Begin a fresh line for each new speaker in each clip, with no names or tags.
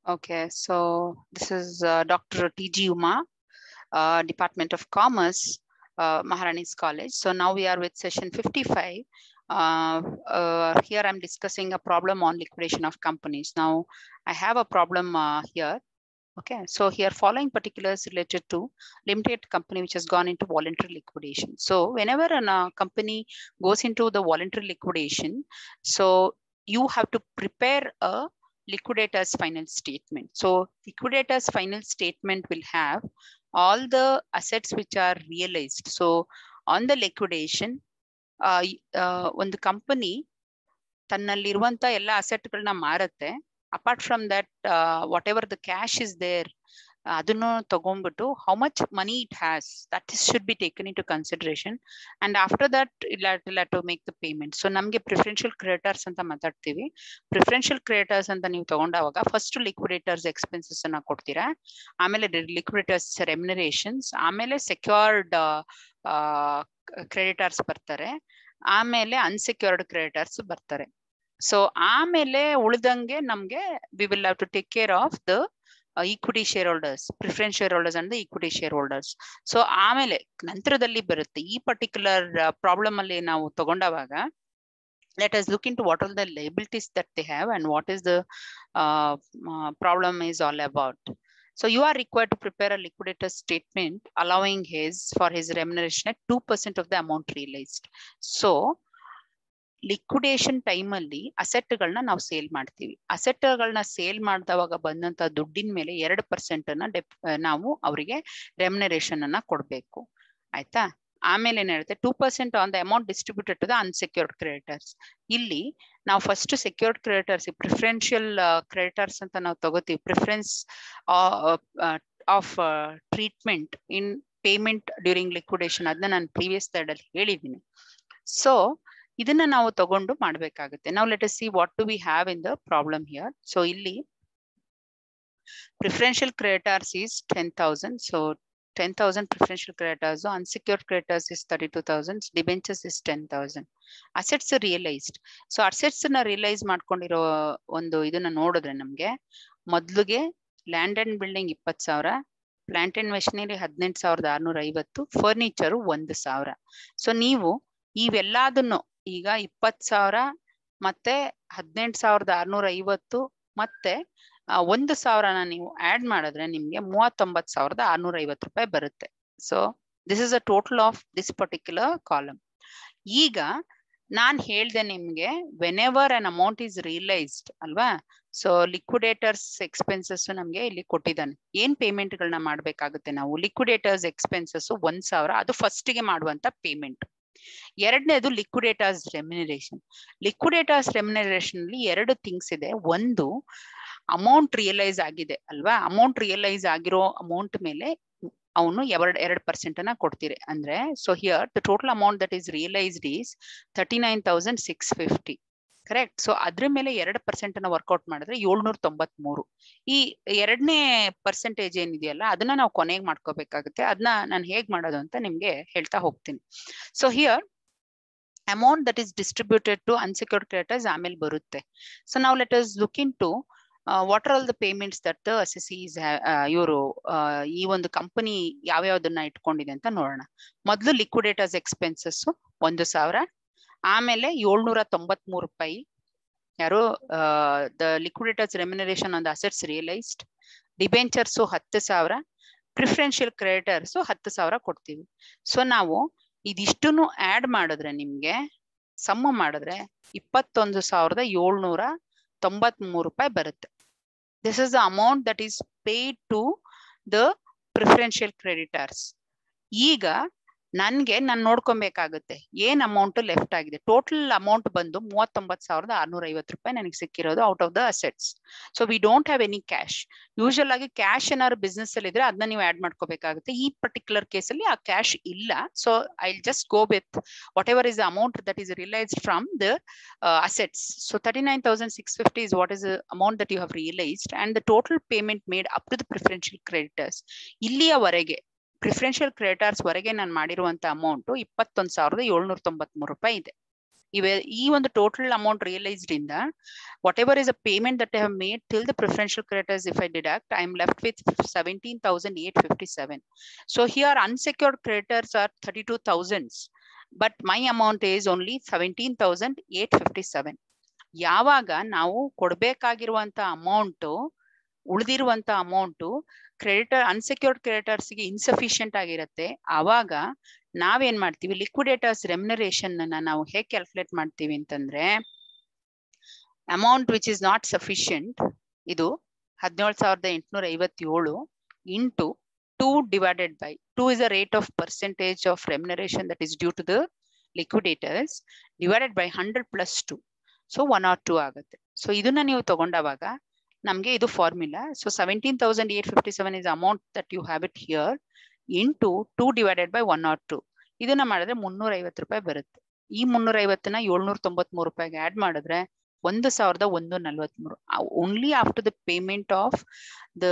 Okay, so this is Dr. T.G. Uma, Department of Commerce, Maharani's College. So now we are with session 55. Here I'm discussing a problem on liquidation of companies. Now I have a problem here. Okay, so here following particulars related to limited company which has gone into voluntary liquidation. So whenever a company goes into the voluntary liquidation, so you have to prepare a liquidator's final statement. So liquidator's final statement will have all the assets which are realized. So on the liquidation, ಒಂದು company ತನ್ನಲ್ಲಿರುವಂತ ಎಲ್ಲ ಅಸೆಟ್ಗಳನ್ನ ಮಾರುತ್ತೆ. Apart from that whatever the cash is there ಅದನ್ನು ತಗೊಂಡ್ಬಿಟ್ಟು how much money it has that should be taken in to consideration and after that ಇಲ್ಲ to make the payment. So ನಮ್ಗೆ preferential creditors ಅಂತ ಮಾತಾಡ್ತೀವಿ. Preferential creditors ಅಂತ ನೀವು ತಗೊಂಡಾಗ first liquidators expenses ಅನ್ನ ಕೊಡ್ತೀರಾ, ಆಮೇಲೆ ಲಿಕ್ವಿಡೇಟರ್ಸ್ ರೆಮ್ಯುನರೇಷನ್ಸ್, ಆಮೇಲೆ ಸೆಕ್ಯೂರ್ಡ್ ಕ್ರೆಡಿಟರ್ಸ್ ಬರ್ತಾರೆ, ಆಮೇಲೆ ಅನ್ಸೆಕ್ಯೂರ್ಡ್ ಕ್ರೆಡಿಟರ್ಸ್ ಬರ್ತಾರೆ. ಸೊ ಆಮೇಲೆ ಉಳಿದಂಗೆ ನಮ್ಗೆ we will have to take care of the equity shareholders, preference shareholders and equity shareholders. So ಆಮೇಲೆ ನಂತರದಲ್ಲಿ ಬರುತ್ತೆ ಈ ಪರ್ಟಿಕ್ಯುಲರ್ ಪ್ರಾಬ್ಲಮ್ ಅಲ್ಲಿ ನಾವು ತಗೊಂಡಾಗ let us look into what are the liabilities that they have and what is the problem is all about. So you are required to prepare a liquidator statement allowing for his remuneration at 2% of the amount realized. So liquidation time ಅಲ್ಲಿ ಅಸೆಟ್ಗಳನ್ನ ನಾವು sale ಮಾಡ್ತೀವಿ. ಅಸೆಟ್ಗಳನ್ನ sale ಮಾಡಿದವಾಗ ಬಂದಂತ ದುಡ್ಡಿನ ಮೇಲೆ 2% ನಾವು ಅವರಿಗೆ remuneration ಅನ್ನ ಕೊಡ್ಬೇಕು. ಆಯ್ತಾ? ಆಮೇಲೆ ಏನ್ ಹೇಳುತ್ತೆ, 2% on the amount distributed to the unsecured creditors. ಇಲ್ಲಿ ನಾವು first secured creditors, preferential creditors ಅಂತ ನಾವು ತಗೋತೀವಿ. Preference of treatment in payment during liquidation, ಅದನ್ನ ನಾನು ಪ್ರೀವಿಯಸ್ ಸ್ಲೈಡ್ ಅಲ್ಲಿ ಹೇಳಿದ್ದೀನಿ. ಸೊ ಇದನ್ನ ನಾವು ತಗೊಂಡು ಮಾಡ್ಬೇಕಾಗುತ್ತೆ. ನಾವು let us see what do we have in the problem here. So ಇಲ್ಲಿ preferential creditors is 10,000. So 10,000 preferential creditors, unsecured creditors is 32,000, debentures is 10,000. Assets realised. So assets ನ ರಿಯಲೈಸ್ ಮಾಡ್ಕೊಂಡಿರೋ ಒಂದು ಇದನ್ನ ನೋಡಿದ್ರೆ ನಮ್ಗೆ ಮೊದ್ಲಿಗೆ land and building 20,000, plant and machinery 18,650, furniture 1,000. So ನೀವು ಇವೆಲ್ಲದನ್ನು ಈಗ 20,000 ಮತ್ತೆ 18,650 ಮತ್ತೆ 1,000ನ ನೀವು ಆಡ್ ಮಾಡಿದ್ರೆ ನಿಮ್ಗೆ 39,650 ರೂಪಾಯಿ ಬರುತ್ತೆ. So this is a total of this particular column. ಈಗ ನಾನ್ ಹೇಳ್ದೆ ನಿಮ್ಗೆ whenever an amount is realised ಅಲ್ವಾ, ಸೊ ಲಿಕ್ವಿಡೇಟರ್ಸ್ ಎಕ್ಸ್ಪೆನ್ಸಸ್ ನಮ್ಗೆ ಇಲ್ಲಿ ಕೊಟ್ಟಿದ್ದಾನೆ. ಏನ್ ಪೇಮೆಂಟ್ ಗಳನ್ನ ಮಾಡ್ಬೇಕಾಗುತ್ತೆ ನಾವು? ಲಿಕ್ವಿಡೇಟರ್ಸ್ ಎಕ್ಸ್ಪೆನ್ಸಸ್ 1,000, ಅದು ಫಸ್ಟ್ ಗೆ ಮಾಡುವಂತ ಪೇಮೆಂಟ್. ಎರಡನೇದು ಲಿಕ್ವಿಡೇಟರ್ಸ್ ರೆಮ್ಯುನರೇಷನ್. ಲಿಕ್ವಿಡೇಟರ್ಸ್ ರೆಮ್ಯುನರೇಷನ್ ಅಲ್ಲಿ 2 ಥಿಂಗ್ಸ್ ಇದೆ. ಒಂದು ಅಮೌಂಟ್ ರಿಯಲೈಸ್ ಆಗಿದೆ ಅಲ್ವಾ, ಅಮೌಂಟ್ ರಿಯಲೈಸ್ ಆಗಿರೋ ಅಮೌಂಟ್ ಮೇಲೆ ಅವನು 2% ಅನ್ನ ಕೊಡ್ತೀರಿ. ಅಂದ್ರೆ so here the total amount that is realised is 39,650. Correct. So ಅದ್ರ ಮೇಲೆ 2% ಅನ್ನ ವರ್ಕೌಟ್ ಮಾಡಿದ್ರೆ 793. ಈ 2ನೇ ಪರ್ಸೆಂಟೇಜ್ ಏನಿದೆಯಲ್ಲ ಅದನ್ನ ನಾವು ಕೊನೆಗೆ ಮಾಡ್ಕೋಬೇಕಾಗುತ್ತೆ. ಅದನ್ನ ನಾನು ಹೇಗ್ ಮಾಡೋದು ಅಂತ ನಿಮ್ಗೆ ಹೇಳ್ತಾ ಹೋಗ್ತೀನಿ. So here amount that is distributed to unsecured creditors ಆಮೇಲೆ ಬರುತ್ತೆ. ಸೊ ನಾವು let us look in to what are all the payments that the assessees ಇವರು ಈ ಒಂದು ಕಂಪನಿ ಯಾವ್ಯಾವ್ದನ್ನ ಇಟ್ಕೊಂಡಿದೆ ಅಂತ ನೋಡೋಣ. ಮೊದಲು ಲಿಕ್ವಿಡೇಟರ್ಸ್ ಎಕ್ಸ್ಪೆನ್ಸಸ್ 1,000, ಆಮೇಲೆ 793 ರೂಪಾಯಿ ಯಾರು the liquidators remuneration on the assets realised, debentures 10,000, preferential creditors 10,000 ಕೊಡ್ತೀವಿ. ಸೊ ನಾವು ಇದಿಷ್ಟನ್ನು ಆಡ್ ಮಾಡಿದ್ರೆ ನಿಮ್ಗೆ ಸಮ್ ಮಾಡಿದ್ರೆ 21,793 ರೂಪಾಯಿ ಬರುತ್ತೆ. This is the amount that is paid to the preferential creditors. ಈಗ ನಾನು ನೋಡ್ಕೊಬೇಕಾಗುತ್ತೆ ಏನ್ ಅಮೌಂಟ್ ಲೆಫ್ಟ್ ಆಗಿದೆ. ಟೋಟಲ್ ಅಮೌಂಟ್ ಬಂದು 39,650 ರೂಪಾಯಿ ನನಗೆ ಸಿಕ್ಕಿರೋದು out of the assets. So we don't have any cash. Usual ಆಗಿ ಕ್ಯಾಶ್ ಏನಾದ್ರು ಬಿಸ್ನೆಸ್ ಅಲ್ಲಿ ಇದ್ರೆ ಅದನ್ನ ನೀವು ಆಡ್ ಮಾಡ್ಕೋಬೇಕಾಗುತ್ತೆ. ಈ ಪರ್ಟಿಕ್ಯುಲರ್ ಕೇಸ್ ಅಲ್ಲಿ ಆ ಕ್ಯಾಶ್ ಇಲ್ಲ. So I just go with whatever is the amount that is realised from the assets. So 39,650 is what is the amount that you have realized and the total payment made up to the preferential creditors. ಇಲ್ಲಿಯವರೆಗೆ preferential creditors ವರೆಗೆ ನಾನು ಮಾಡಿರುವಂತ amount 21,793 ರೂಪಾಯಿ ಇದೆ. ಈ ಒಂದು total amount realised ಇಂದ whatever is a payment that I have made till the preferential creditors, if I deduct, I am left with 17,857. So here unsecured creditors are 32,000, but my amount is only 17,857. ಯಾವಾಗ ನಾವು ಕೊಡ್ಬೇಕಾಗಿರುವಂತ amount ಉಳಿದಿರುವಂತ amount creditor unsecured ಕ್ರೆಡಿಟರ್ಸ್ಗೆ insufficient ಆಗಿರುತ್ತೆ, ಆವಾಗ ನಾವೇನ್ ಮಾಡ್ತೀವಿ, liquidators remuneration ಅನ್ನ ನಾವು ಹೇಗೆ ಕ್ಯಾಲ್ಕುಲೇಟ್ ಮಾಡ್ತೀವಿ ಅಂತಂದ್ರೆ, amount which is not sufficient ಇದು 17,857 into 2 divided by 2 is a rate of percentage of remuneration that is due to the liquidators divided by 100 plus 2. So 102 ಆಗುತ್ತೆ. ಸೊ ಇದನ್ನ ನೀವು ತಗೊಂಡಾಗ ನಮ್ಗೆ ಇದು formula. So 17,857 is amount that you have it here into 2 divided by 102. ಇದನ್ನ ಮಾಡಿದ್ರೆ 350 ರೂಪಾಯಿ ಬರುತ್ತೆ. ಈ 350ನ 793 ರೂಪಾಯಿಗೆ ಆಡ್ ಮಾಡಿದ್ರೆ 1,143. Only after the payment of the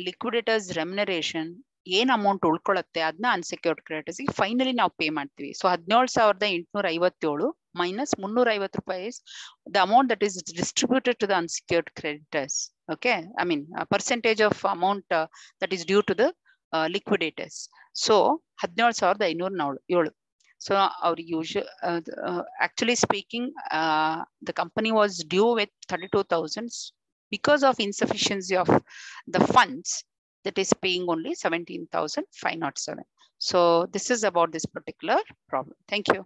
liquidators remuneration ಏನ್ ಅಮೌಂಟ್ ಉಳ್ಕೊಳ್ಳುತ್ತೆ ಅದನ್ನ ಅನ್ಸೆಕ್ಯೂರ್ಡ್ ಕ್ರೆಡಿಟರ್ಸ್ ಫೈನಲಿ ನಾವು ಪೇ ಮಾಡ್ತೀವಿ. ಸೊ 17,857 minus 350 ರೂಪಾಯಿ is the amount that is distributed to the unsecured creditors. Okay, I mean percentage of amount that is due to the liquidators. So 17,507. So our usual actually speaking the company was due with 32,000 because of insufficiency of the funds, that is paying only 17,507. So this is about this particular problem. Thank you.